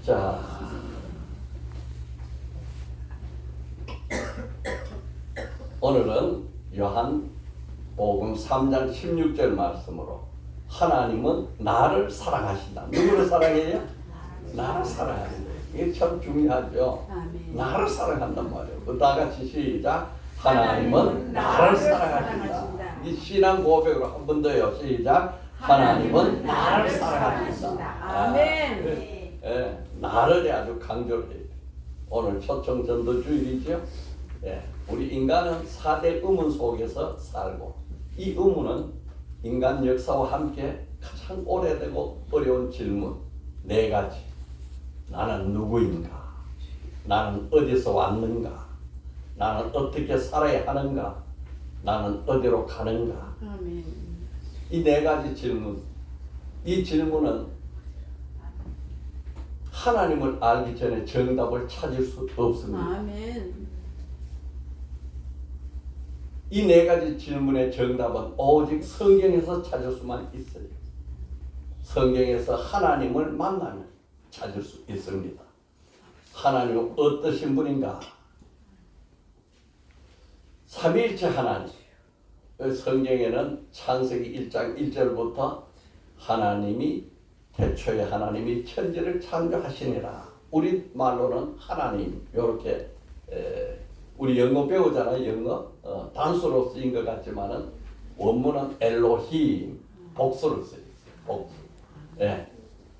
자, 오늘은 요한복음 3장 16절 말씀으로 하나님은 나를 사랑하신다. 누구를 사랑해요? 나를 사랑한다. 이게 참 중요하죠. 아멘. 나를 사랑한단 말이에요. 그 다 같이 시작. 하나님은 나를 사랑하신다. 이 신앙 고백으로 한 번 더요. 시작. 하나님은 나를 사랑하신다. 아멘. 나를 아주 강조를 해요. 오늘 초청 전도 주일이죠. 우리 인간은 4대 의문 속에서 살고, 이 의문은 인간 역사와 함께 가장 오래되고 어려운 질문 4가지. 나는 누구인가? 나는 어디서 왔는가? 나는 어떻게 살아야 하는가? 나는 어디로 가는가? 아멘. 이 4가지 질문. 이 질문은 하나님을 알기 전에 정답을 찾을 수 없습니다. 아멘. 이 4가지 질문의 정답은 오직 성경에서 찾을 수만 있어요. 성경에서 하나님을 만나면 찾을 수 있습니다. 하나님은 어떠신 분인가? 삼위일체 하나님. 성경에는 창세기 1장 1절부터 하나님이 태초에 하나님이 천지를 창조하시니라. 우리 말로는 하나님 이렇게 우리 영어 배우잖아요. 영어 단수로 쓰인 것 같지만은 원문은 엘로힘 복수를 써요. 복수.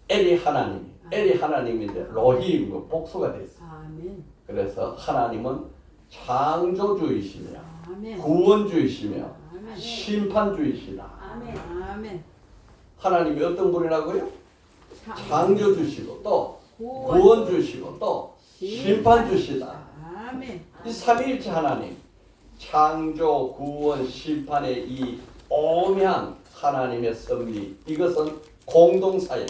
엘이 하나님, 엘이 하나님인데 로힘 복수가 됐어요. 아멘. 그래서 하나님은 창조주이시며 아멘. 구원주이시며 아멘. 심판주이시다. 아멘. 아멘. 하나님이 어떤 분이라고요? 창조주시고 또 구원주시고 또 심판주시다. 아멘. 이 삼위일체 하나님, 창조, 구원, 심판의 이 오묘한 하나님의 섭리, 이것은 공동사역.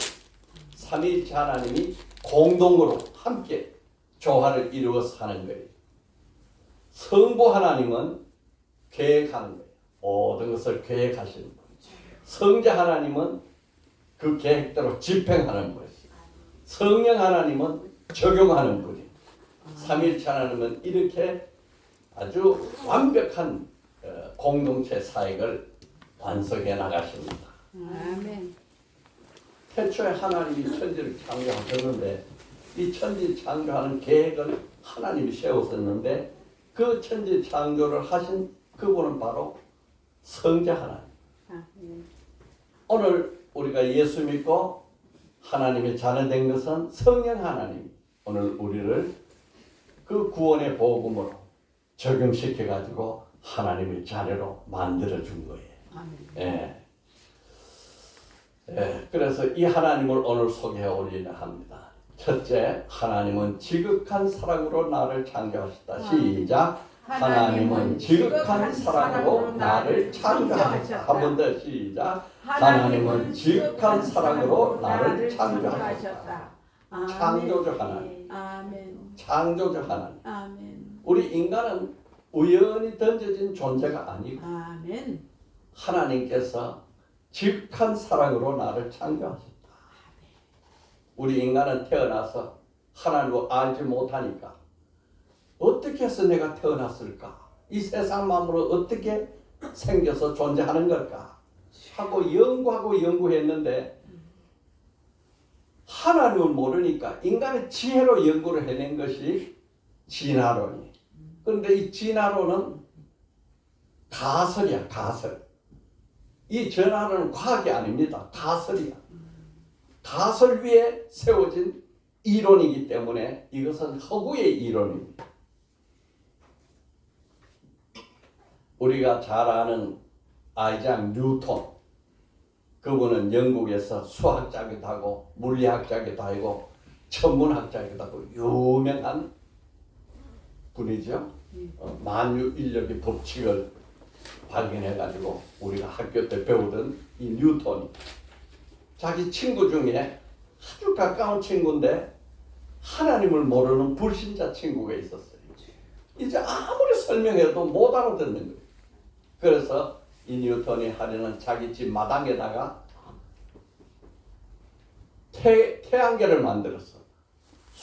삼위일체 하나님이 공동으로 함께 조화를 이루어서 하는 거예요. 성부 하나님은 계획하는 거예요. 모든 것을 계획하시는 거예요. 성자 하나님은 그 계획대로 집행하는 거예요. 성령 하나님은 적용하는 분이에요. 삼위일체 하나님은 이렇게 아주 완벽한 공동체 사역을 완성해 나가십니다. 아멘. 태초에 하나님이 천지를 창조하셨는데 이 천지 창조하는 계획을 하나님이 세웠었는데 그 천지 창조를 하신 그분은 바로 성자 하나님. 아멘. 오늘 우리가 예수 믿고 하나님의 자녀 된 것은 성령 하나님. 오늘 우리를 그 구원의 복음으로 적용시켜 가지고 하나님의 자녀로 만들어 준 거예요. 아멘. 그래서 이 하나님을 오늘 소개해 오리려 합니다. 첫째, 하나님은 지극한 사랑으로 나를 창조하셨다. 시작. 하나님은 지극한 사랑으로 나를 창조하셨다. 한 번 더 시작. 하나님은 지극한 사랑으로 나를 창조하셨다. 창조주 하나님. 아멘. 창조주 하나님. 아멘. 우리 인간은 우연히 던져진 존재가 아니고 아멘. 하나님께서 지극한 사랑으로 나를 창조하셨다. 우리 인간은 태어나서 하나님을 알지 못하니까 어떻게 해서 내가 태어났을까? 이 세상 만물은 어떻게 생겨서 존재하는 걸까? 하고 연구했는데 하나님을 모르니까 인간의 지혜로 연구를 해낸 것이 진화론이. 그런데 이 진화론은 가설이야, 가설. 이 진화론은 과학이 아닙니다. 가설이야. 가설 위에 세워진 이론이기 때문에 이것은 허구의 이론입니다. 우리가 잘 아는 아이작 뉴턴, 그분은 영국에서 수학자기도 하고 물리학자기도 하고 천문학자기도 하고 유명한 분이죠. 만유인력의 법칙을 발견해가지고 우리가 학교 때 배우던 이 뉴턴이 자기 친구 중에 아주 가까운 친구인데 하나님을 모르는 불신자 친구가 있었어요. 이제 아무리 설명해도 못 알아듣는 거예요. 그래서 이 뉴턴이 하려는 자기 집 마당에다가 태양계를 만들었어.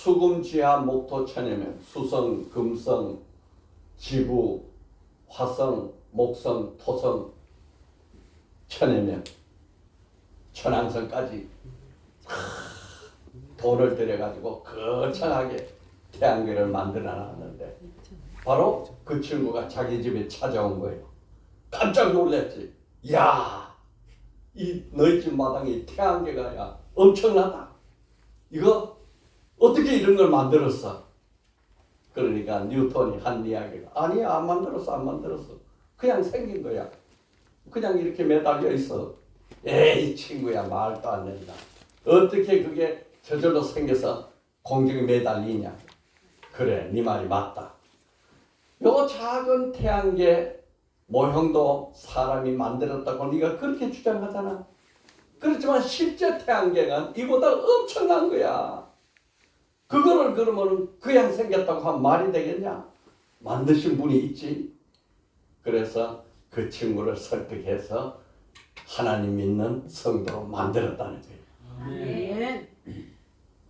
수금, 지화, 목토, 천여명, 수성, 금성, 지구, 화성, 목성, 토성, 천여명, 천왕성까지 돈을 들여가지고 거창하게 태양계를 만들어 놨는데 바로 그 친구가 자기 집에 찾아온 거예요. 깜짝 놀랐지. 야, 이 너희 집 마당에 태양계가 야 엄청나다. 이거 어떻게 이런 걸 만들었어? 그러니까 뉴턴이 한 이야기가 아니야, 안 만들었어. 그냥 생긴 거야. 그냥 이렇게 매달려 있어. 에이 친구야, 말도 안 된다. 어떻게 그게 저절로 생겨서 공중에 매달리냐. 그래, 네 말이 맞다. 요 작은 태양계 모형도 사람이 만들었다고 네가 그렇게 주장하잖아. 그렇지만 실제 태양계는 이보다 엄청난 거야. 그거를 그러면 그냥 생겼다고 하면 말이 되겠냐? 만드신 분이 있지. 그래서 그 친구를 설득해서 하나님 믿는 성도로 만들었다는 거예요. 아멘.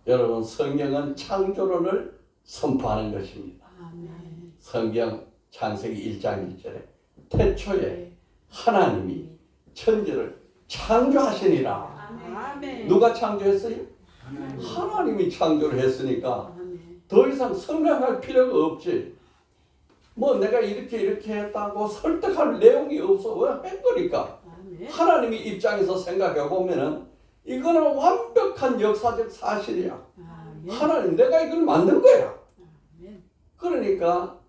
여러분, 성경은 창조론을 선포하는 것입니다. 아멘. 성경 창세기 1장 1절에 태초에 하나님이 천지를 창조하시니라. 아멘. 누가 창조했어요? 하나님이 창조를 했으니까 아멘. 더 이상 설명할 필요가 없지. 뭐 내가 이렇게 했다고 설득할 내용이 없어. 왜 한 거니까. 아멘. 하나님이 입장에서 생각해 보면은 이거는 완벽한 역사적 사실이야. 아멘. 하나님, 내가 이걸 만든 거야. 아멘. 그러니까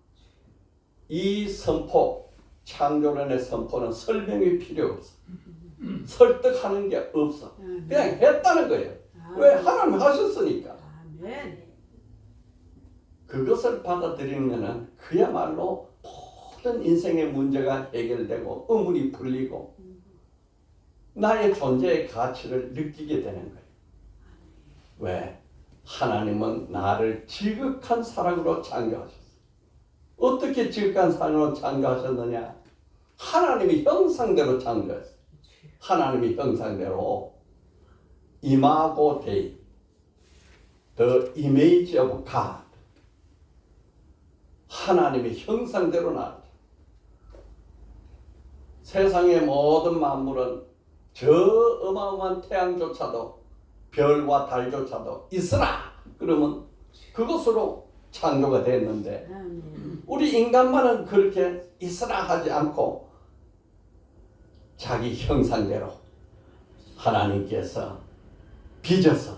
이 선포, 창조론의 선포는 설명이 필요 없어. 설득하는 게 없어. 그냥 했다는 거예요. 왜? 하나님 하셨으니까. 아멘. 그것을 받아들이면은 그야말로 모든 인생의 문제가 해결되고 의문이 풀리고 나의 존재의 가치를 느끼게 되는 거예요. 왜? 하나님은 나를 지극한 사랑으로 창조하셨어요. 어떻게 지극한 사랑으로 창조하셨느냐? 하나님의 형상대로 창조했어요. 하나님의 형상대로 이마고 데이, the image of God. 하나님의 형상대로 나왔죠. 세상의 모든 만물은 저 어마어마한 태양조차도 별과 달조차도 있으라 그러면 그것으로 창조가 됐는데 아멘. 우리 인간만은 그렇게 있으라 하지 않고 자기 형상대로 하나님께서 빚어서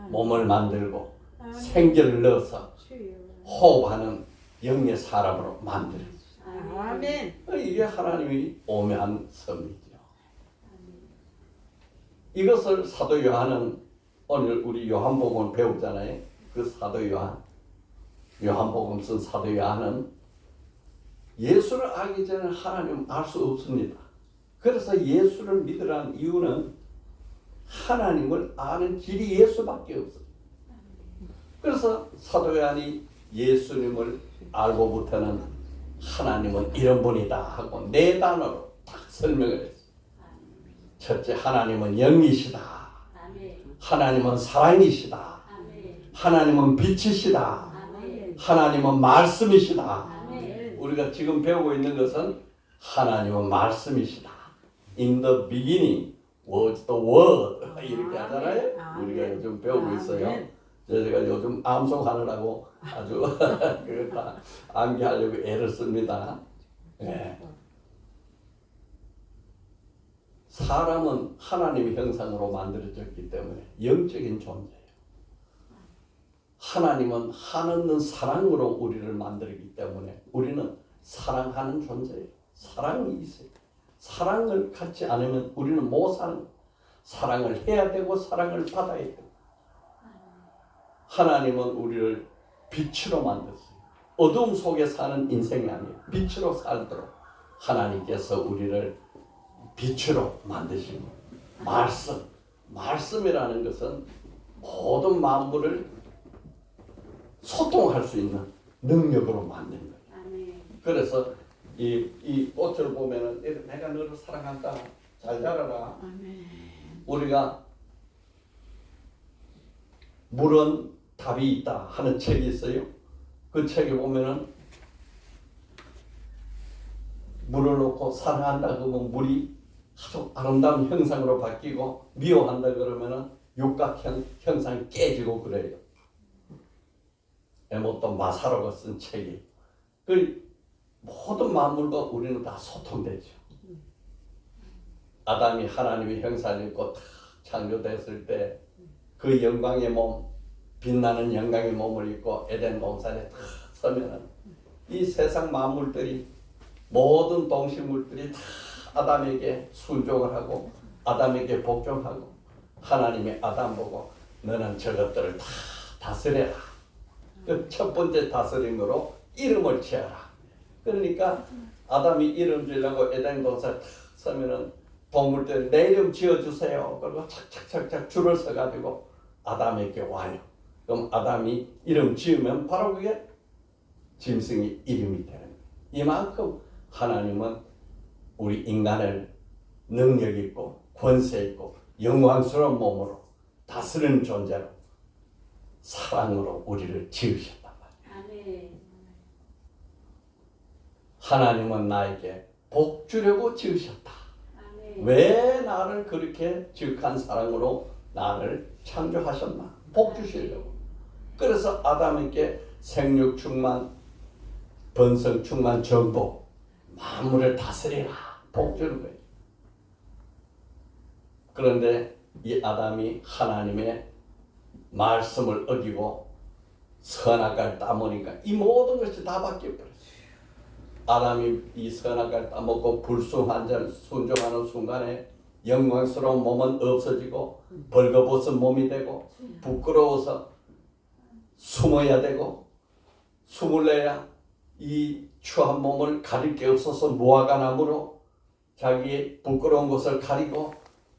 몸을 만들고 생기를 넣어서 호흡하는 영의 사람으로 만들었어요. 아멘. 이게 하나님이 오묘한 섭이죠. 이것을 사도 요한은 오늘 우리 요한복음을 배우잖아요. 그 사도 요한복음 쓴 사도 요한은 예수를 알기 전에 하나님 알 수 없습니다. 그래서 예수를 믿으라는 이유는 하나님을 아는 길이 예수밖에 없어요. 그래서 사도 요한이 예수님을 알고부터는 하나님은 이런 분이다 하고 네 단어로 딱 설명을 했어요. 첫째, 하나님은 영이시다. 하나님은 사랑이시다. 하나님은 빛이시다. 하나님은 말씀이시다. 우리가 지금 배우고 있는 것은 하나님은 말씀이시다. In the beginning was the word. 이렇게 하잖아요. 우리가 요즘 배우고 있어요. 제가 요즘 암송하느라고 아주 그걸 다 암기하려고 애를 씁니다. 네. 사람은 하나님의 형상으로 만들어졌기 때문에 영적인 존재예요. 하나님은 한없는 사랑으로 우리를 만들기 때문에 우리는 사랑하는 존재예요. 사랑이 있어요. 사랑을 갖지 않으면 우리는 못 사는 거예요. 사랑을 해야 되고 사랑을 받아야 되고. 하나님은 우리를 빛으로 만들었어요. 어둠 속에 사는 인생이 아니에요. 빛으로 살도록 하나님께서 우리를 빛으로 만드신 거예요. 말씀이라는 것은 모든 만물을 소통할 수 있는 능력으로 만든 거예요. 그래서 이 꽃을 보면은 내가 너를 사랑한다. 잘 자라라. 우리가 물은 답이 있다 하는 책이 있어요. 그 책에 보면은 물을 넣고 사랑한다 그러면 물이 아주 아름다운 형상으로 바뀌고 미워한다 그러면은 육각형 형상이 깨지고 그래요. 에모토 마사로가 쓴 책이. 그 모든 만물과 우리는 다 소통되죠. 아담이 하나님의 형상을 입고 다 창조됐을 때 그 영광의 몸, 빛나는 영광의 몸을 입고 에덴 동산에 다 서면은 이 세상 만물들이 모든 동식물들이 다 아담에게 순종을 하고 아담에게 복종하고 하나님이 아담 보고 너는 저것들을 다 다스려라. 그 첫 번째 다스림으로 이름을 지어라. 그러니까 아담이 이름 지으려고 에덴 동산에 다 서면은 동물들이 내 이름 지어주세요. 그리고 착착착착 줄을 서가지고 아담에게 와요. 그럼 아담이 이름 지으면 바로 그게 짐승이 이름이 되는 거예요. 이만큼 하나님은 우리 인간을 능력 있고 권세 있고 영광스러운 몸으로 다스리는 존재로 사랑으로 우리를 지으셨단 말이에요. 하나님은 나에게 복 주려고 지으셨다. 왜 나를 그렇게 지극한 사랑으로 나를 창조하셨나? 복 주시려고. 그래서 아담에게 생육 충만, 번성 충만, 정복, 만물을 다스리라. 복 주는 거예요. 그런데 이 아담이 하나님의 말씀을 어기고 선악과를 따먹으니까 이 모든 것이 다 바뀌어버렸어요. 아담이 이 선악과를 따먹고 불순한 자를 순종하는 순간에 영광스러운 몸은 없어지고 벌거벗은 몸이 되고 부끄러워서 숨어야 되고 숨을 내야 이 추한 몸을 가릴 게 없어서 무화과 나무로 자기의 부끄러운 것을 가리고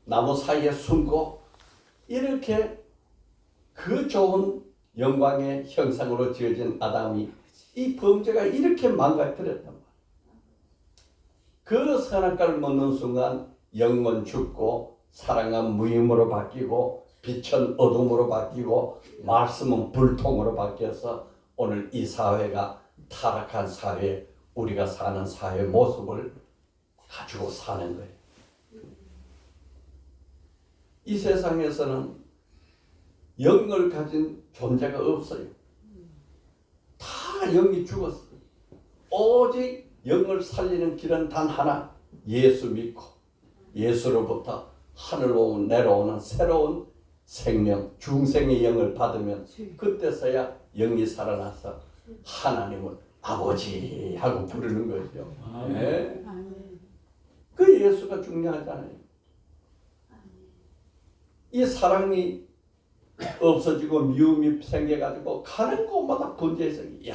나무 사이에 숨고 이렇게 그 좋은 영광의 형상으로 지어진 아담이 이 범죄가 이렇게 망가뜨렸단 말이에요. 그 선악과를 먹는 순간 영은 죽고 사랑은 무임으로 바뀌고 빛은 어둠으로 바뀌고 말씀은 불통으로 바뀌어서 오늘 이 사회가 타락한 사회, 우리가 사는 사회 모습을 가지고 사는 거예요. 이 세상에서는 영을 가진 존재가 없어요. 다 영이 죽었어요. 오직 영을 살리는 길은 단 하나, 예수 믿고 예수로부터 하늘로 내려오는 새로운 생명, 중생의 영을 받으면 그때서야 영이 살아나서 하나님을 아버지 하고 부르는 거죠. 네. 그 예수가 중요하잖아요. 이 사랑이 없어지고 미움이 생겨가지고 가는 곳마다 분쟁해서 야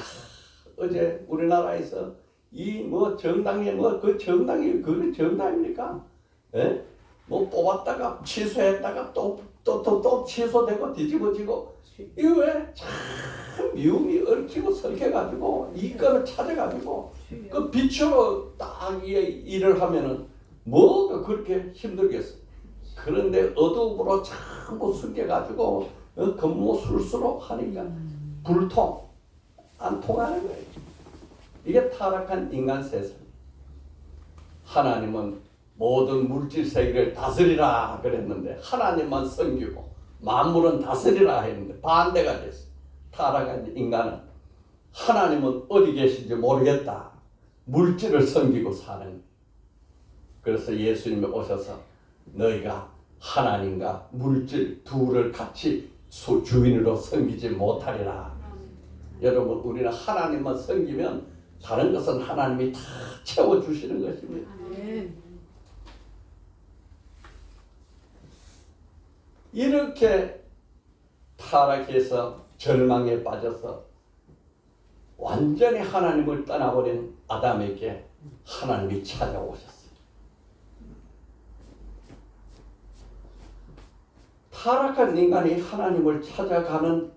어제 우리나라에서 이 뭐 정당에 뭐 그 정당이 그 정당입니까? 예? 뭐 뽑았다가 취소했다가 또 취소되고 뒤집어지고 이거 왜 참 미움이 얽히고 설켜가지고 이거를 찾아가지고 그 빛으로 딱 일을 하면은 뭐가 그렇게 힘들겠어. 그런데 어둠으로 전부 숨겨가지고 겉모술수록 하니까 불통 안 통하는 거예요. 이게 타락한 인간 세상. 하나님은 모든 물질 세계를 다스리라 그랬는데 하나님만 섬기고 만물은 다스리라 했는데 반대가 됐어요. 타락한 인간은 하나님은 어디 계신지 모르겠다. 물질을 섬기고 사는 거예요. 그래서 예수님이 오셔서 너희가 하나님과 물질 둘을 같이 주인으로 섬기지 못하리라. 여러분 우리는 하나님만 섬기면 다른 것은 하나님이 다 채워주시는 것입니다. 이렇게 타락해서 절망에 빠져서 완전히 하나님을 떠나버린 아담에게 하나님이 찾아오셨어요. 타락한 인간이 하나님을 찾아가는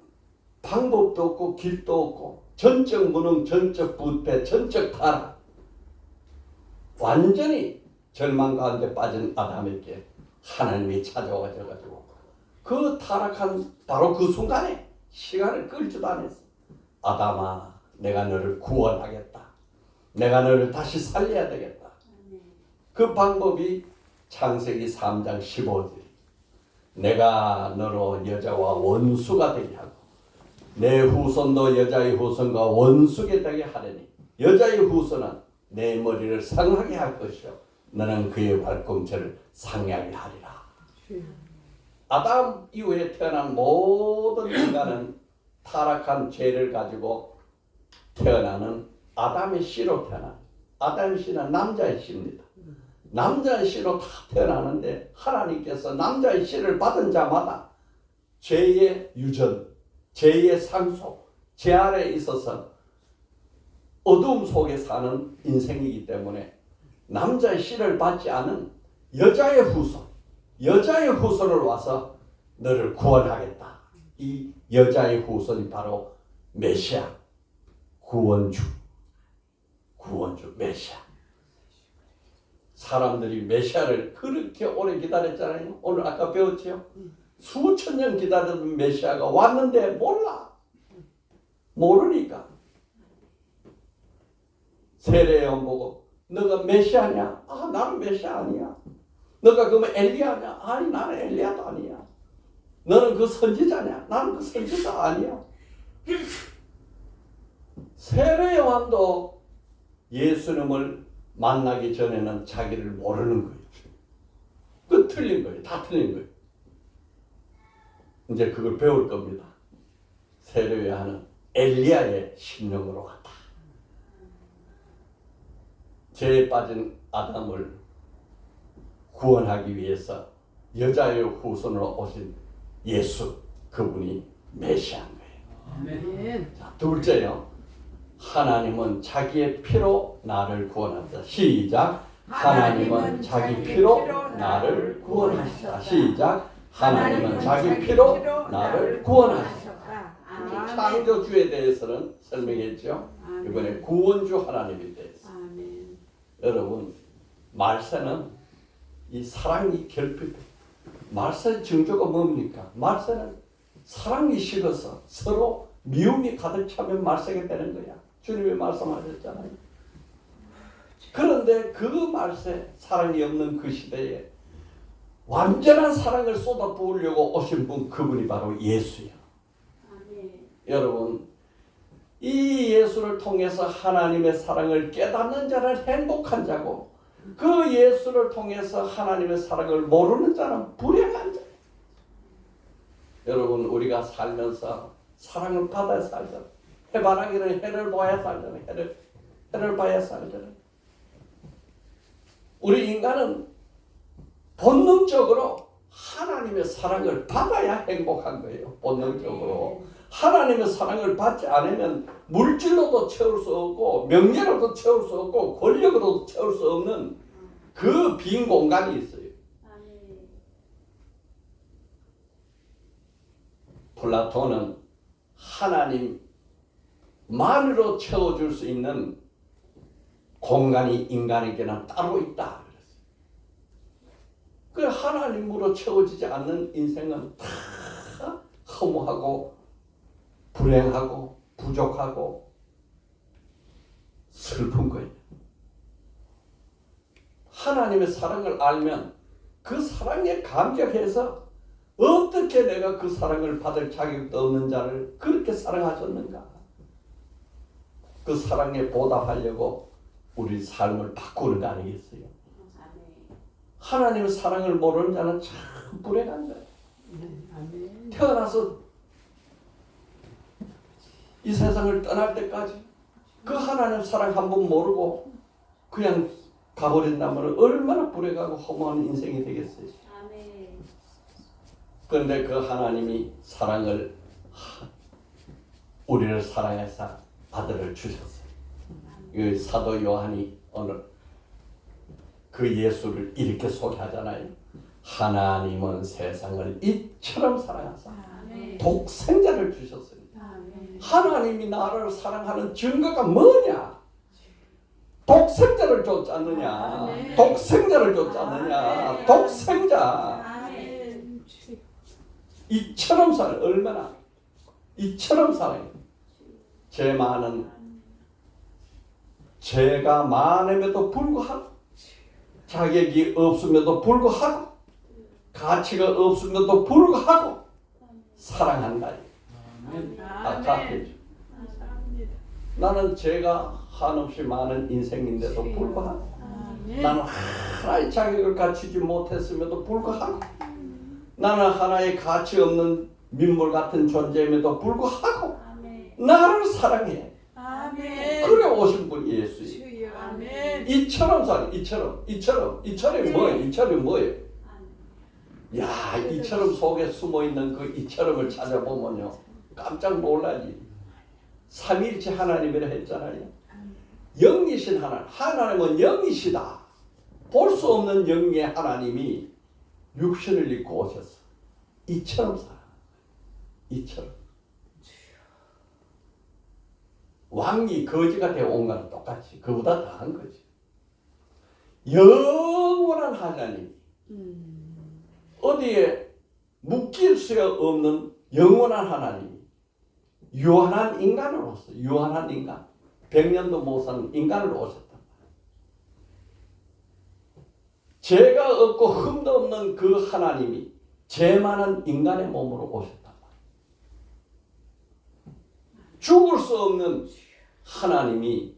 방법도 없고 길도 없고 전적 무능, 전적 부패, 전적 타락, 완전히 절망 가운데 빠진 아담에게 하나님이 찾아와가지고 그 타락한 바로 그 순간에 시간을 끌지도 않았어. 아담아, 내가 너를 구원하겠다. 내가 너를 다시 살려야 되겠다. 그 방법이 창세기 3장 15절. 내가 너로 여자와 원수가 되게 하고 내 후손도 여자의 후손과 원수가 되게 하려니 여자의 후손은 내 머리를 상하게 할 것이요 너는 그의 발꿈치를 상하게 하리라. 아담 이후에 태어난 모든 인간은 타락한 죄를 가지고 태어나는 아담의 씨로 태어나. 아담의 씨는 남자의 씨입니다. 남자의 씨로 다 태어나는데 하나님께서 남자의 씨를 받은 자마다 죄의 유전, 죄의 상속, 죄 아래에 있어서 어두움 속에 사는 인생이기 때문에 남자의 씨를 받지 않은 여자의 후손, 여자의 후손을 와서 너를 구원하겠다. 이 여자의 후손이 바로 메시아, 구원주, 메시아. 사람들이 메시아를 그렇게 오래 기다렸잖아요. 오늘 아까 배웠죠? 수천 년 기다렸던 메시아가 왔는데 몰라. 모르니까. 세례요한 보고 너가 메시아냐? 아, 나는 메시아 아니야. 너가 그러면 엘리야냐? 아니, 나는 엘리야도 아니야. 너는 그 선지자냐? 나는 그 선지자 아니야. 세례요한도 예수님을 만나기 전에는 자기를 모르는 거예요. 그 틀린 거예요. 다 틀린 거예요. 이제 그걸 배울 겁니다. 세례요한은 엘리야의 심령으로 왔다. 죄에 빠진 아담을 구원하기 위해서 여자의 후손으로 오신 예수, 그분이 메시아인 거예요. 아멘. 자, 둘째요. 하나님은 자기의 피로 나를 구원하셨다. 시작. 하나님은 자기 피로 나를 구원하셨다. 시작. 하나님은 자기 피로 나를 구원하셨다. 창조주에 대해서는 설명했죠. 이번에 구원주 하나님에 대해서. 아멘. 여러분, 말세는 이 사랑이 결핍. 말세 증조가 뭡니까? 말세는 사랑이 식어서 서로 미움이 가득 차면 말세가 되는 거야. 주님이 말씀하셨잖아요. 그런데 그 말세, 사랑이 없는 그 시대에 완전한 사랑을 쏟아부으려고 오신 분, 그분이 바로 예수예요. 여러분, 이 예수를 통해서 하나님의 사랑을 깨닫는 자는 행복한 자고 그 예수를 통해서 하나님의 사랑을 모르는 자는 불행한 자예요. 여러분, 우리가 살면서 사랑을 받아야 살잖아요. 해바라기는 해를 봐야 살잖아요. 해를 봐야 살잖아요. 우리 인간은 본능적으로 하나님의 사랑을 받아야 행복한 거예요. 본능적으로. 하나님의 사랑을 받지 않으면 물질로도 채울 수 없고 명예로도 채울 수 없고 권력으로도 채울 수 없는 그 빈 공간이 있어요. 플라톤은 하나님만으로 채워줄 수 있는 공간이 인간에게는 따로 있다. 그 하나님으로 채워지지 않는 인생은 다 허무하고 불행하고 부족하고 슬픈 거예요. 하나님의 사랑을 알면 그 사랑에 감격해서 어떻게 내가 그 사랑을 받을 자격도 없는 자를 그렇게 사랑하셨는가? 그 사랑에 보답하려고 우리 삶을 바꾸는 거 아니겠어요? 하나님의 사랑을 모르는 자는 참 불행한 거예요. 태어나서 이 세상을 떠날 때까지 그 하나님 사랑 한 번 모르고 그냥 가버린다면 얼마나 불행하고 허무한 인생이 되겠어요. 그런데 그 하나님이 사랑을 우리를 사랑해서 아들을 주셨어요. 그 사도 요한이 오늘 그 예수를 이렇게 소개하잖아요. 하나님은 세상을 이처럼 사랑하사 독생자를 주셨습니다. 하나님이 나를 사랑하는 증거가 뭐냐? 독생자를 줬지 않느냐? 독생자를 줬지 않느냐? 독생자. 이처럼 얼마나 이처럼 사랑해요. 죄가 많음에도 불구하고 자격이 없음에도 불구하고 가치가 없음에도 불구하고 사랑한다. 아까 했죠. 나는 죄가 한없이 많은 인생인데도 불구하고 나는 하나의 자격을 갖추지 못했음에도 불구하고 나는 하나의 가치 없는 민물 같은 존재임에도 불구하고 나를 사랑해. 그래 오신 분이 예수예요. 이처럼 사랑, 이처럼 뭐예요? 야, 이처럼 속에 숨어있는 그 이처럼을 찾아보면요 깜짝 놀라지. 삼위일체 하나님이라 했잖아요. 영이신 하나님은 영이시다. 볼 수 없는 영의 하나님이 육신을 입고 오셨어. 이처럼 살아. 이처럼. 왕이 거지가 되어온 거는 똑같이 그보다 더한 거지. 영원한 하나님. 어디에 묶일 수 없는 영원한 하나님. 유한한 인간으로서 유한한 인간. 100년도 못 사는 인간으로 오셨다. 죄가 없고 흠도 없는 그 하나님이 죄 많은 인간의 몸으로 오셨다. 죽을 수 없는 하나님이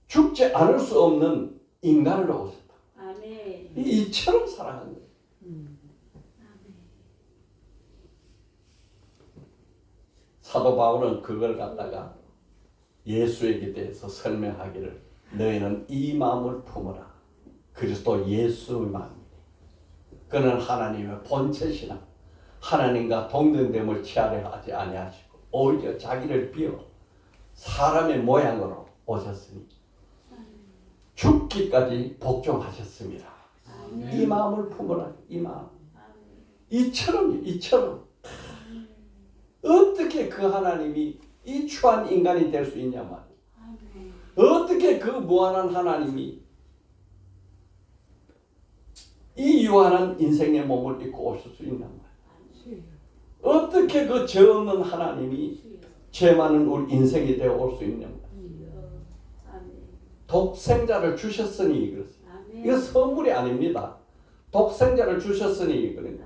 죽지 않을 수 없는 인간으로 오셨다. 아멘. 이처럼 사랑하는 거예요. 사도 바울은 그걸 갖다가 예수에게 대해서 설명하기를 너희는 이 마음을 품어라. 그리스도 예수의 마음이니. 그는 하나님의 본체시나 하나님과 동등됨을 취하려 하지 아니하시고 오히려 자기를 비워 사람의 모양으로 오셨으니 죽기까지 복종하셨습니다. 이 마음을 품어라. 이 마음. 이처럼 어떻게 그 하나님이 이 추한 인간이 될 수 있냐 말이야. 어떻게 그 무한한 하나님이 이 유한한 인생의 몸을 입고 오실 수 있냐 말이야. 어떻게 그 죄 없는 하나님이 죄 많은 우리 인생이 되어 올 수 있냐 말이야. 독생자를 주셨으니 그렇습니다. 이거 선물이 아닙니다. 독생자를 주셨으니 그러니까.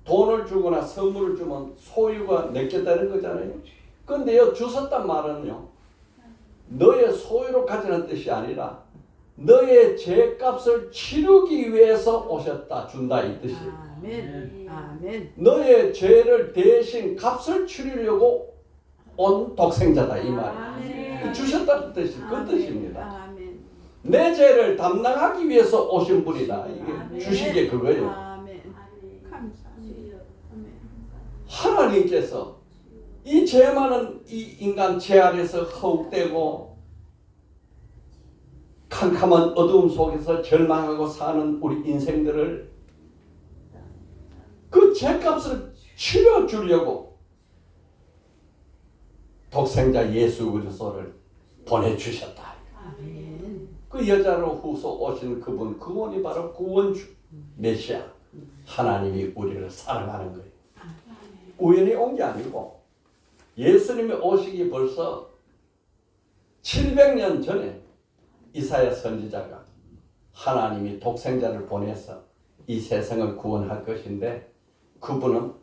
돈을 주거나 선물을 주면 소유가 내게 되는 거잖아요. 그런데요 주셨단 말은요 너의 소유로 가지는 뜻이 아니라 너의 죄값을 치르기 위해서 오셨다 준다 이 뜻이에요. 아멘. 너의 죄를 대신 값을 치르려고 온 독생자다 이 말이에요. 주셨다는 뜻이 그 뜻입니다. 내 죄를 담당하기 위해서 오신 분이다. 이게 주신 게 그거예요. 하나님께서 이 죄 많은 이 인간 죄 아래서 허욱되고 캄캄한 어두움 속에서 절망하고 사는 우리 인생들을 그 죄값을 치러주려고 독생자 예수 그리스도를 보내주셨다. 그 여자로 후소 오신 그분이 바로 구원주 메시아 하나님이 우리를 사랑하는 거예요. 우연히 온 게 아니고 예수님이 오시기 벌써 700년 전에 이사야 선지자가 하나님이 독생자를 보내서 이 세상을 구원할 것인데 그분은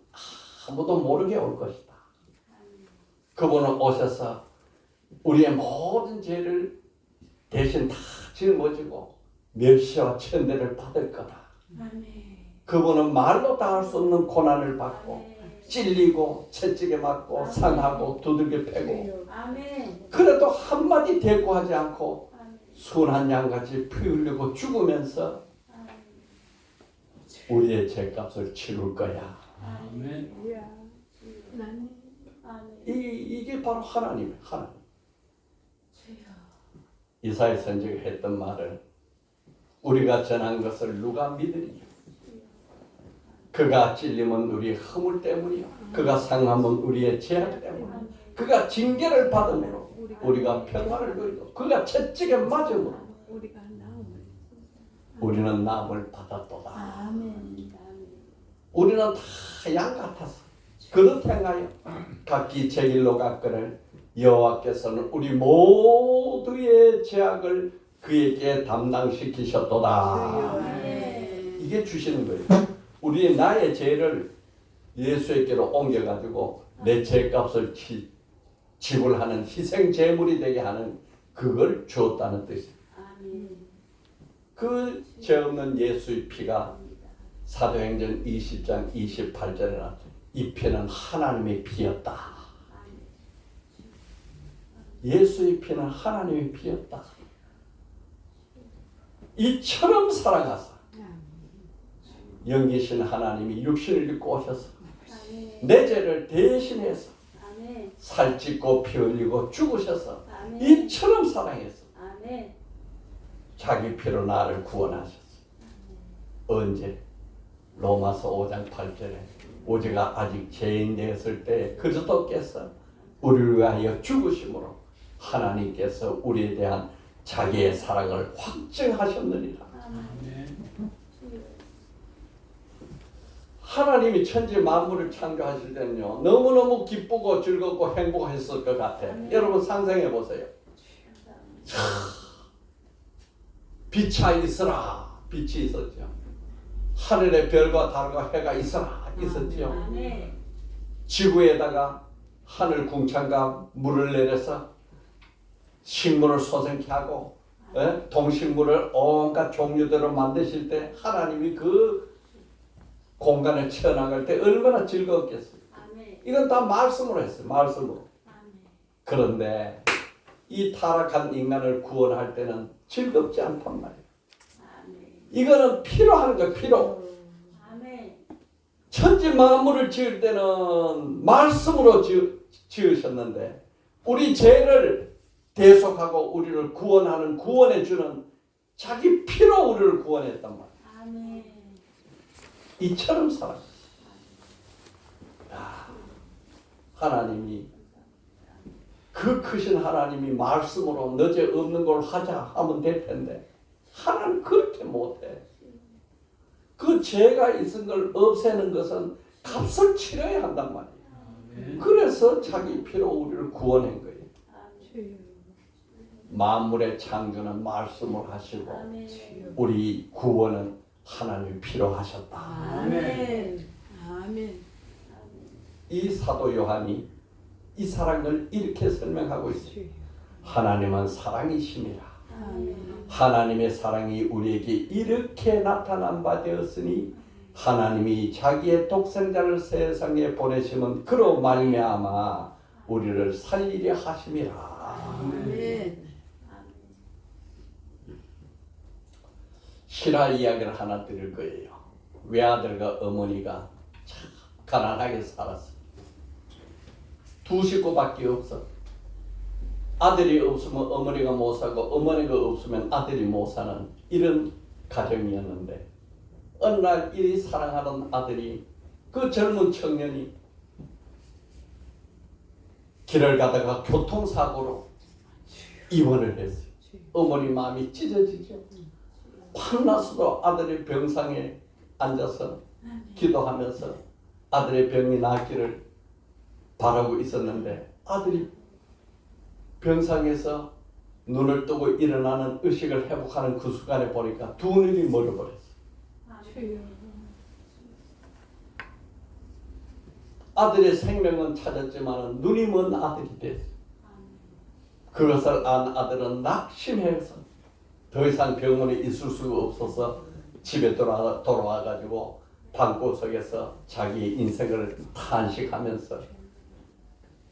아무도 모르게 올 것이다. 그분은 오셔서 우리의 모든 죄를 대신 다 짊어지고 멸시와 천대를 받을 거다. 그분은 말로 다 할 수 없는 고난을 받고 찔리고 채찍에 맞고 상하고 두들겨 패고 그래도 한마디 대꾸하지 않고 순한 양같이 피 흘리고 죽으면서 우리의 죄값을 치룰 거야. 이게 바로 하나님. 이사야 선지자가 했던 말을 우리가 전한 것을 누가 믿으리요? 그가 찔림은 우리의 허물 때문이요 그가 상함은 우리의 죄악 때문이요 그가 징계를 받음으로 우리가 평안을 누리고 그가 채찍에 맞음으로 우리는 나음을 받았도다. 우리는 다 양 같았어. 그릇 행하여 각기 제 길로 갔거늘 여호와께서는 우리 모두의 죄악을 그에게 담당시키셨도다. 이게 주시는 거예요. 우리 나의 죄를 예수에게로 옮겨가지고 내 죄값을 지불하는 희생 제물이 되게 하는 그걸 주었다는 뜻이에요. 그 죄 없는 예수의 피가 사도행전 20장 28절에 나왔죠. 이 피는 하나님의 피였다. 예수의 피는 하나님의 피였다. 이처럼 살아가서 영계신 하나님이 육신을 입고 오셔서 내 죄를 대신해서 살찌고 피 흘리고 죽으셔서 이처럼 사랑해서 자기 피로 나를 구원하셨어. 언제? 로마서 5장 8절에 우리가 아직 죄인 되었을 때 그리스도께서 우리를 위하여 죽으심으로 하나님께서 우리에 대한 자기의 사랑을 확증하셨느니라. 하나님이 천지 만물을 창조하실 때는요, 너무너무 기쁘고 즐겁고 행복했을 것 같아요. 여러분 상상해 보세요. 빛이 있으라. 빛이 있었죠. 하늘에 별과 달과 해가 있으라. 있었죠. 지구에다가 하늘 궁창과 물을 내려서 식물을 솟게 하고 동식물을 온갖 종류대로 만드실 때 하나님이 그 공간을 채워나갈 때 얼마나 즐거웠겠어요. 이건 다 말씀으로 했어요. 말씀으로. 그런데 이 타락한 인간을 구원할 때는 즐겁지 않단 말이에요. 이거는 피로 하는 거예요. 피로. 천지 만물을 지을 때는 말씀으로 지으셨는데 우리 죄를 대속하고 우리를 구원하는 구원해 주는 자기 피로 우리를 구원했단 말이에요. 이처럼 살았어요. 하나님이 그 크신 하나님이 말씀으로 너 죄 없는 걸 하자 하면 될 텐데 하나님 그렇게 못해. 그 죄가 있은 걸 없애는 것은 값을 치러야 한단 말이에요. 그래서 자기 피로 우리를 구원한 거예요. 만물의 창조는 말씀을 하시고 우리 구원은 하나님이 피로 하셨다. 아멘. 아멘. 이 사도 요한이 이 사랑을 이렇게 설명하고 있어요. 하나님은 사랑이심이라. 하나님의 사랑이 우리에게 이렇게 나타난 바 되었으니 하나님이 자기의 독생자를 세상에 보내심은 그로 말미암아 우리를 살리려 하심이라. 아멘. 실화 이야기를 하나 드릴 거예요. 외아들과 어머니가 참 가난하게 살았어요. 두 식구밖에 없어. 아들이 없으면 어머니가 못 사고 어머니가 없으면 아들이 못 사는 이런 가정이었는데 어느 날 이 사랑하는 아들이 그 젊은 청년이 길을 가다가 교통사고로 입원을 했어요. 어머니 마음이 찢어지죠. 밤낮으로 아들의 병상에 앉아서 기도하면서 아들의 병이 낫기를 바라고 있었는데 아들이 병상에서 눈을 뜨고 일어나는 의식을 회복하는 그 순간에 보니까 두 눈이 멀어버렸어요. 아들의 생명은 찾았지만 눈이 먼 아들이 됐어요. 그것을 안 아들은 낙심해서 더 이상 병원에 있을 수가 없어서 집에 돌아와가지고 방구석에서 자기 인생을 탄식하면서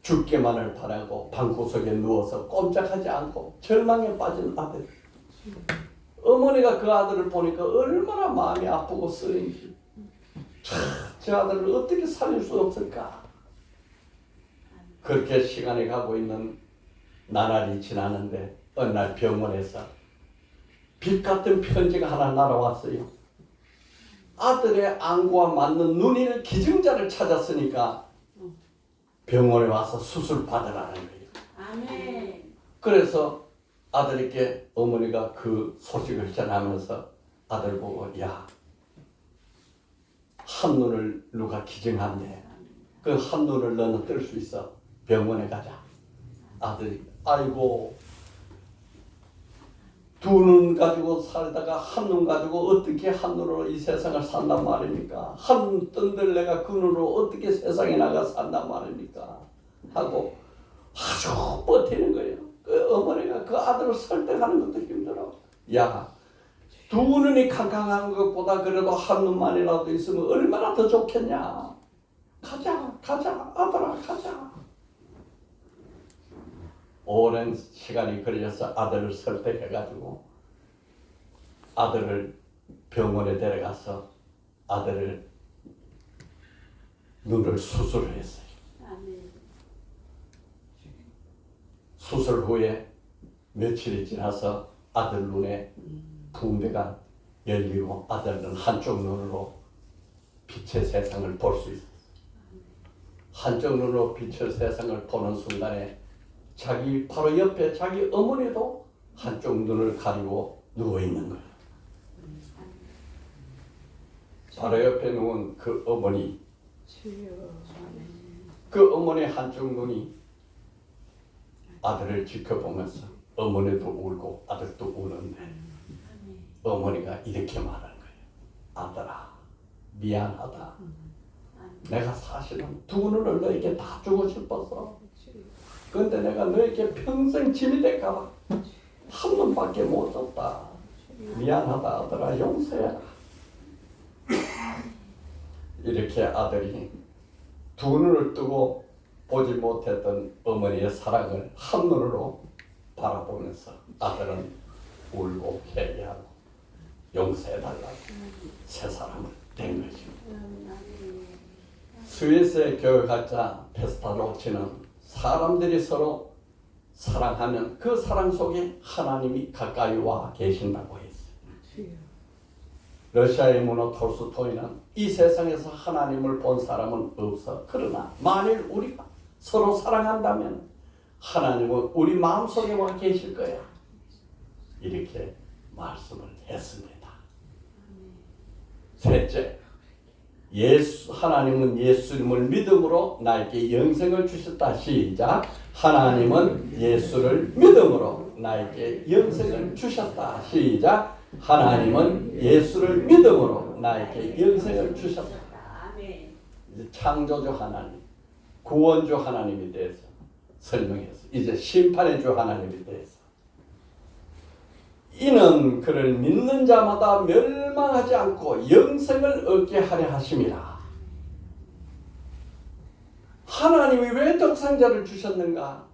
죽기만을 바라고 방구석에 누워서 꼼짝하지 않고 절망에 빠진 아들. 어머니가 그 아들을 보니까 얼마나 마음이 아프고 쓰인지. 저 아들을 어떻게 살릴 수 없을까? 그렇게 시간이 가고 있는 나날이 지나는데 어느 날 병원에서 빛 같은 편지가 하나 날아왔어요. 아들의 안구와 맞는 눈이 기증자를 찾았으니까 병원에 와서 수술 받으라는 거예요. 아멘. 그래서 아들에게 어머니가 그 소식을 전하면서 아들 보고 야, 한 눈을 누가 기증한대. 그 한눈을 너는 뜰 수 있어. 병원에 가자. 아들이 아이고 두 눈 가지고 살다가 한눈 가지고 어떻게 한눈으로 이 세상을 산단 말입니까? 한눈 뜬들 내가 그 눈으로 어떻게 세상에 나가 산단 말입니까? 하고 아주 버티는 거예요. 그 어머니가 그 아들을 설득하는 것도 힘들어. 야, 두 눈이 캄캄한 것보다 그래도 한 눈만이라도 있으면 얼마나 더 좋겠냐. 가자, 가자, 아들아, 가자. 오랜 시간이 걸려서 아들을 설득해가지고 아들을 병원에 데려가서 아들을 눈을 수술을 했어요. 수술 후에 며칠이 지나서 아들 눈에 붕대가 열리고 아들은 한쪽 눈으로 빛의 세상을 볼 수 있었어요. 한쪽 눈으로 빛의 세상을 보는 순간에 자기 바로 옆에 자기 어머니도 한쪽 눈을 가리고 누워 있는 거예요. 바로 옆에 누운 그 어머니, 그 어머니 한쪽 눈이 아들을 지켜보면서 어머니도 울고 아들도 우는데 어머니가 이렇게 말하는 거예요. 아들아, 미안하다. 내가 사실은 두 눈을 너에게 다 주고 싶었어. 그런데 내가 너에게 평생 짐이 될까봐 한 눈밖에 못 줬다. 미안하다 아들아, 용서해라. 이렇게 아들이 두 눈을 뜨고 보지 못했던 어머니의 사랑을 한눈으로 바라보면서 아들은 울고 회개하고 용서해달라고 새 사람을 된 거죠. 스위스의 교육학자 페스타로치는 사람들이 서로 사랑하면 그 사랑 속에 하나님이 가까이 와 계신다고 했어요. 러시아의 문호 톨스토이는 이 세상에서 하나님을 본 사람은 없어. 그러나 만일 우리가 서로 사랑한다면 하나님은 우리 마음속에 와 계실 거야. 이렇게 말씀을 했습니다. 셋째, 하나님은 예수님을 믿음으로 나에게 영생을 주셨다. 시작. 하나님은 예수를 믿음으로 나에게 영생을 주셨다. 시작. 하나님은 예수를 믿음으로 나에게 영생을 주셨다. 이제 창조주 하나님, 구원주 하나님에 대해서 설명했어. 이제 심판의 주 하나님에 대해서. 이는 그를 믿는 자마다 멸망하지 않고 영생을 얻게 하려 하심이라. 하나님이 왜 독생자를 주셨는가?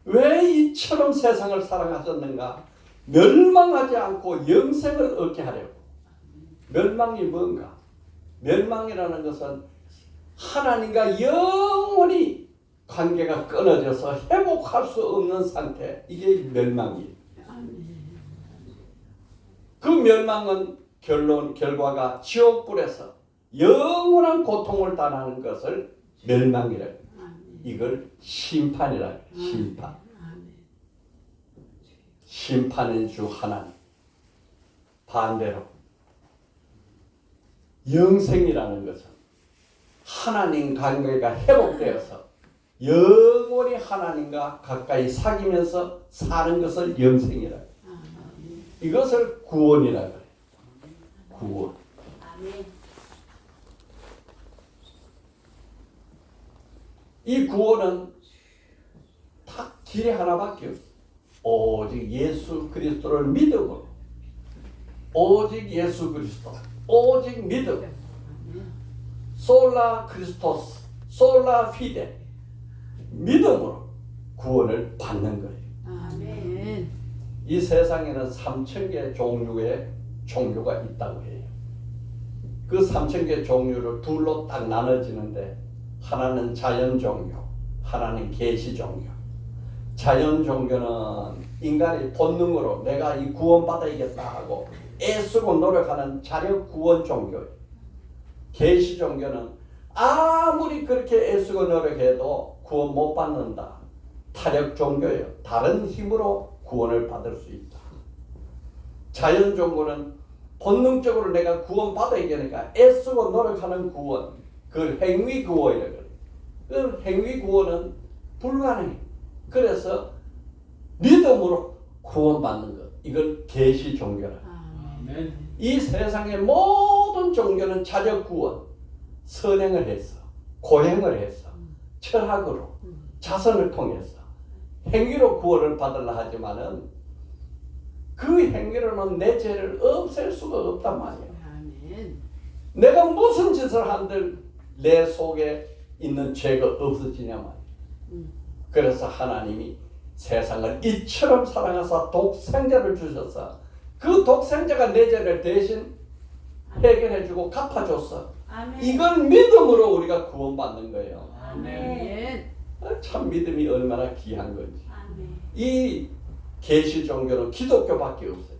왜 이처럼 세상을 사랑하셨는가? 멸망하지 않고 영생을 얻게 하려고. 멸망이 뭔가? 멸망이라는 것은 하나님과 영원히 관계가 끊어져서 회복할 수 없는 상태. 이게 멸망이에요. 그 멸망은 결과가 지옥불에서 영원한 고통을 당하는 것을 멸망이라고 해요. 이걸 심판이라고 해요. 심판. 심판의 주 하나님. 반대로 영생이라는 것은 하나님 관계가 회복되어서 영원히 하나님과 가까이 사귀면서 사는 것을 영생이라고 해요. 이것을 구원이라고 해요. 구원. 이 구원은 딱 길이 하나밖에 없어요. 오직 예수 그리스도를 믿음으로. 오직 예수 그리스도. 오직 믿음. 솔라 크리스토스. 솔라 피데. 믿음으로 구원을 받는 거예요. 아멘. 이 세상에는 3,000개의 종류가 있다고 해요. 그 3,000개의 종류를 둘로 딱 나눠지는데 하나는 자연 종교, 하나는 계시 종교. 자연 종교는 인간이 본능으로 내가 이 구원받아야겠다 하고 애쓰고 노력하는 자력 구원 종교예요. 계시 종교는 아무리 그렇게 애쓰고 노력해도 구원 못 받는다. 타력 종교예요. 다른 힘으로 구원을 받을 수 있다. 자연 종교는 본능적으로 내가 구원 받아야 되니까 애쓰고 노력하는 구원, 그걸 행위 구원이라고 해요. 그 행위 구원은 불가능해. 그래서 믿음으로 구원받는 것. 이걸 계시 종교라. 아멘. 이 세상의 모든 종교는 자력 구원, 선행을 해서, 고행을 해서, 철학으로, 자선을 통해서 행위로 구원을 받으려 하지만은 그 행위로는 내 죄를 없앨 수가 없단 말이에요. 아멘. 내가 무슨 짓을 한들 내 속에 있는 죄가 없어지냐 말이에요. 그래서 하나님이 세상을 이처럼 사랑하사 독생자를 주셔서 그 독생자가 내 죄를 대신 해결해주고 갚아줬어. 아멘. 이걸 믿음으로 우리가 구원받는 거예요. 아멘. 참 믿음이 얼마나 귀한 건지. 아멘. 이 계시 종교는 기독교밖에 없어요.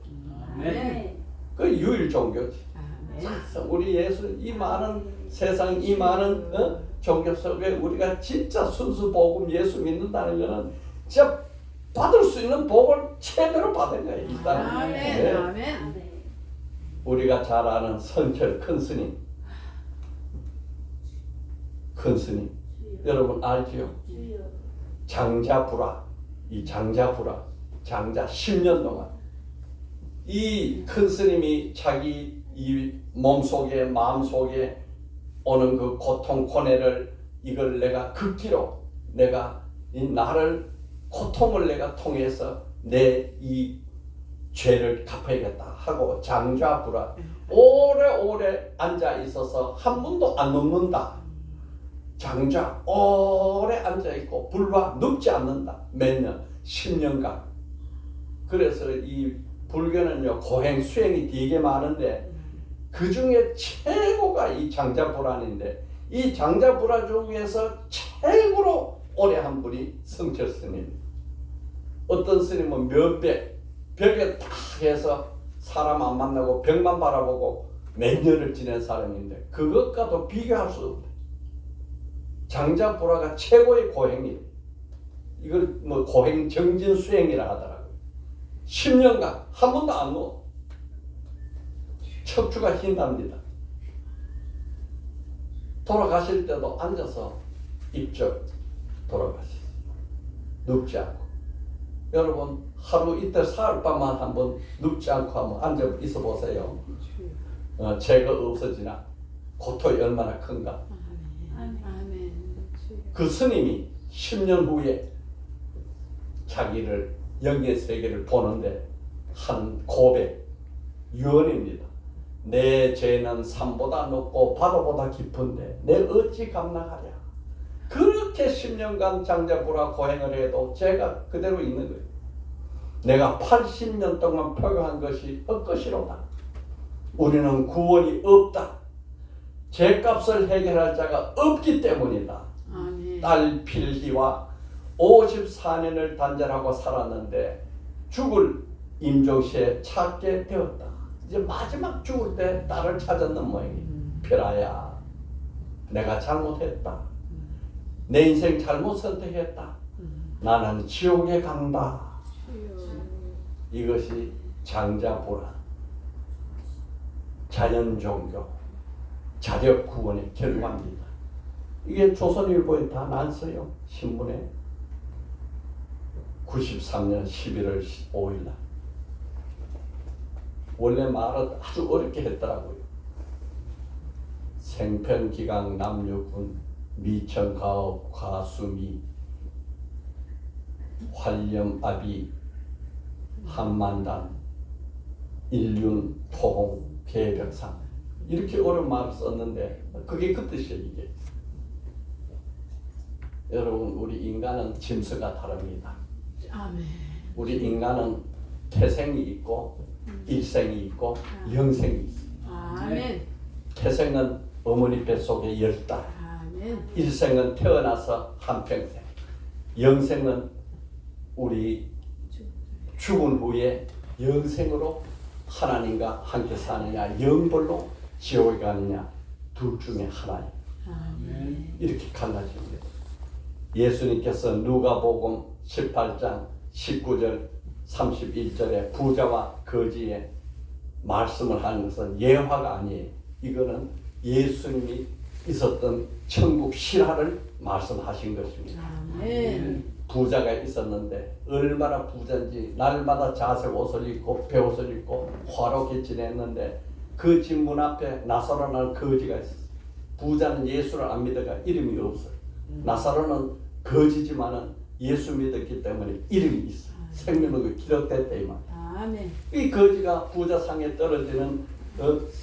아멘. 그 유일 종교지. 아멘. 그래서 우리 예수 이 많은 세상 이 많은 종교 속에 우리가 진짜 순수 복음 예수 믿는다는 것은 진짜 받을 수 있는 복을 최대로 받은 거예요. 일단 아멘. 네. 아멘. 아멘. 우리가 잘 아는 성철 큰 스님, 큰 스님 여러분 알지요? 주여. 장자불화, 이 장자불화, 장자 10년 동안 이 큰 스님이 자기 이 몸속에 마음속에 오는 그 고통 고뇌를 이걸 내가 극기로 내가 이 나를 고통을 내가 통해서 내 이 죄를 갚아야겠다 하고 장자불화 오래오래 앉아 있어서 한 번도 안 눕는다. 장자 오래 앉아 있고 불화 눕지 않는다. 몇 년? 10년간. 그래서 이 불교는요 고행 수행이 되게 많은데 그 중에 최고가 이 장자불안인데 이 장자불안 중에서 최고로 오래 한 분이 성철 스님. 어떤 스님은 몇백 벽에 딱 해서 사람 안 만나고 벽만 바라보고 몇 년을 지낸 사람인데 그것과도 비교할 수 없다. 장자불화가 최고의 고행이에요. 이걸 뭐 고행 정진 수행이라 하더라고요. 10년간 한 번도 안 누워. 척추가 휜답니다. 돌아가실 때도 앉아서 입적 돌아가셨어요. 눕지 않고. 여러분 하루 이틀 사흘 밤만 한번 눕지 않고 한번 앉아 있어 보세요. 죄가 없어지나 고통이 얼마나 큰가. 아멘. 그 스님이 10년 후에 자기를 영의 세계를 보는데 한 고백 유언입니다. 내 죄는 산보다 높고 바다보다 깊은데 내 어찌 감당하랴. 그렇게 10년간 장자불화 고행을 해도 죄가 그대로 있는 거예요. 내가 80년 동안 표교한 것이 헛것이로다. 우리는 구원이 없다. 죄값을 해결할 자가 없기 때문이다. 아멘. 딸 필희와 54년을 단절하고 살았는데 죽을 임종시에 찾게 되었다. 이제 마지막 죽을 때 딸을 찾았는 모양이에요. 필아야, 내가 잘못했다. 내 인생 잘못 선택했다. 나는 지옥에 간다. 이것이 장자불안, 자연종교, 자력구원의 결과입니다. 이게 조선일보에 다 났어요. 신문에 93년 11월 5일 날. 원래 말은 아주 어렵게 했더라고요. 생편기강 남유군 미천가업 과수미 활렴아비 한만단 일륜 토홍 개벽상 이렇게 어려운 말을 썼는데 그게 그 뜻이에요. 이게 여러분 우리 인간은 짐승과 다릅니다. 아멘. 우리 인간은 태생이 있고 일생이 있고 영생이 있어요. 아멘. 태생은 어머니 뱃속에 10달, 아멘. 일생은 태어나서 한평생, 영생은 우리 죽은 후에 영생으로 하나님과 함께 사느냐 영벌로 지옥에 가느냐 둘 중에 하나예요. 아멘. 이렇게 갈라집니다. 예수님께서 누가복음 18장 19절 31절에 부자와 거지의 말씀을 하는 것은 예화가 아니에요. 이거는 예수님이 있었던 천국 실화를 말씀하신 것입니다. 아멘. 부자가 있었는데 얼마나 부자인지 날마다 자색 옷을 입고 베옷을 입고 화롭게 지냈는데 그 집 문 앞에 나사로라는 거지가 있었어요. 부자는 예수를 안 믿어가 이름이 없어요. 나사로는 거지지만은 예수 믿었기 때문에 이름이 있어요. 생명력이 기록됐다 이 말. 아멘. 이 거지가 부자 상에 떨어지는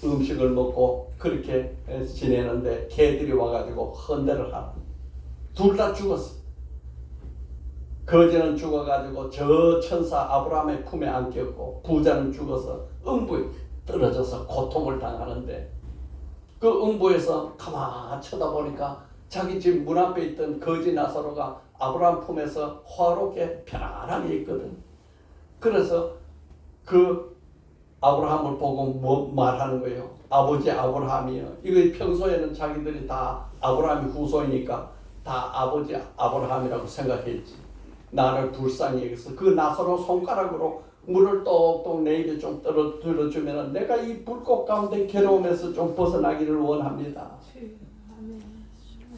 음식을 먹고 그렇게 지내는데 개들이 와가지고 헌대를 하라. 둘 다 죽었어. 거지는 죽어가지고 저 천사 아브라함의 품에 안겼고 부자는 죽어서 음부에 떨어져서 고통을 당하는데 그 음부에서 가만 쳐다보니까 자기 집 문 앞에 있던 거지 나사로가 아브라함 품에서 화롭게 편안하게 있거든. 그래서 그 아브라함을 보고 뭐 말하는 거예요? 아버지 아브라함이요. 이거 평소에는 자기들이 다 아브라함이 후손이니까 다 아버지 아브라함이라고 생각했지. 나를 불쌍히 여기서 그 나사로 손가락으로 물을 똑똑 내 입에 좀 들어주면 내가 이 불꽃 가운데 괴로움에서 좀 벗어나기를 원합니다.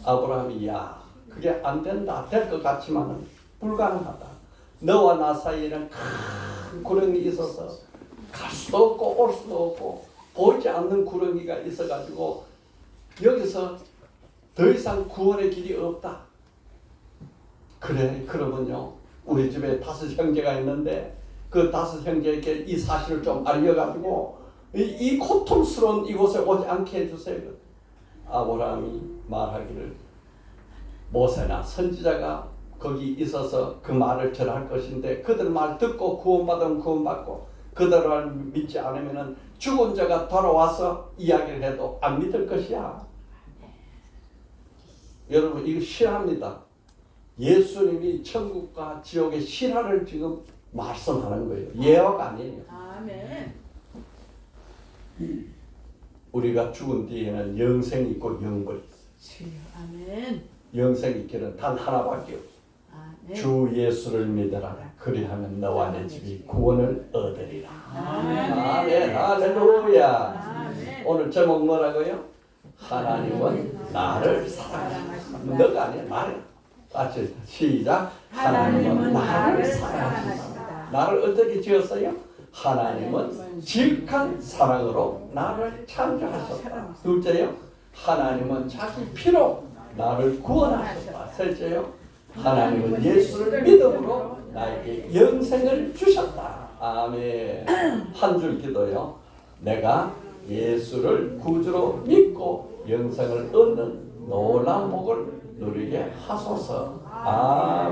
아브라함이 야 그게 안 된다. 될 것 같지만은 불가능하다. 너와 나 사이에는 큰 구렁이 있어서 갈 수도 없고 올 수도 없고 보이지 않는 구렁이가 있어가지고 여기서 더 이상 구원의 길이 없다. 그래 그러면요 우리 집에 5 형제가 있는데 그 5 형제에게 이 사실을 좀 알려가지고 이 고통스러운 이곳에 오지 않게 해주세요. 아브라함이 말하기를 모세나 선지자가 거기 있어서 그 말을 전할 것인데 그들 말 듣고 구원받으면 구원받고 그들을 믿지 않으면 죽은 자가 돌아와서 이야기를 해도 안 믿을 것이야. 여러분 이거 실화입니다. 예수님이 천국과 지옥의 실화를 지금 말씀하는 거예요. 예화가 아니에요. 아멘. 우리가 죽은 뒤에는 영생이 있고 영벌이 있어요. 아멘. 영생이 길은 단 하나밖에 없어요. 아멘. 주 예수를 믿어라. 그리하면 너와 내 집이 구원을 얻으리라. 아멘. 할렐루야. 아멘. 오늘 제목 뭐라고요? 하나님은 나를 사랑하신다. 너가 아니야. 나를. 같이 시작. 하나님은 나를 사랑하신다. 나를 어떻게 지었어요? 하나님은 지극한 사랑으로 나를 창조하셨다. 둘째요. 하나님은 자기 피로 나를 구원하셨다. 셋째요. 하나님은 예수를 믿음으로 나에게 영생을 주셨다. 아멘. 한 줄 기도요. 내가 예수를 구주로 믿고 영생을 얻는 놀라운 복을 누리게 하소서. 아멘.